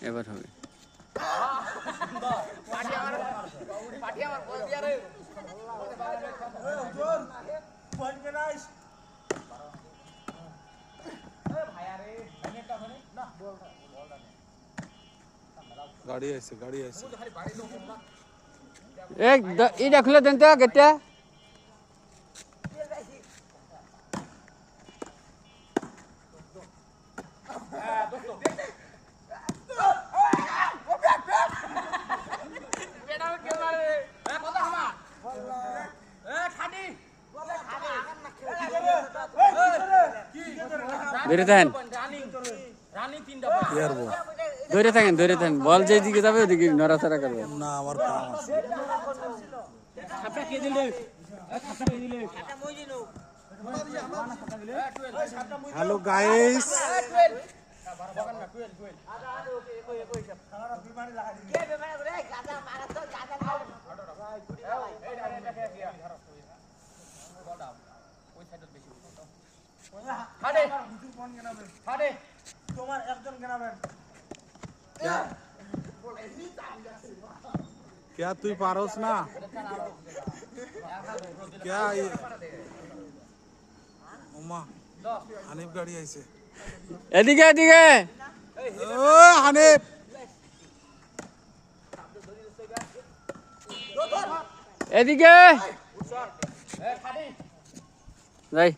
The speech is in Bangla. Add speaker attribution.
Speaker 1: এবার হবে।
Speaker 2: গাড়ি আছে
Speaker 1: এটা খুলে দেন তো গেটটা। ধরে থাকেন ধরে থাকেন বল যেদিকে যাবে ওদিকে নড়াচড়া করবে
Speaker 2: না। আমার কাম আছে। হ্যালো গাইস,
Speaker 3: তোমার একজন কেনাবেন
Speaker 2: क्या তুই পারোস না? क्या ওমা হানিফ গাড়ি আইছে।
Speaker 1: এদিকে এদিকে
Speaker 2: ও হানিফ,
Speaker 1: এদিকে যাই।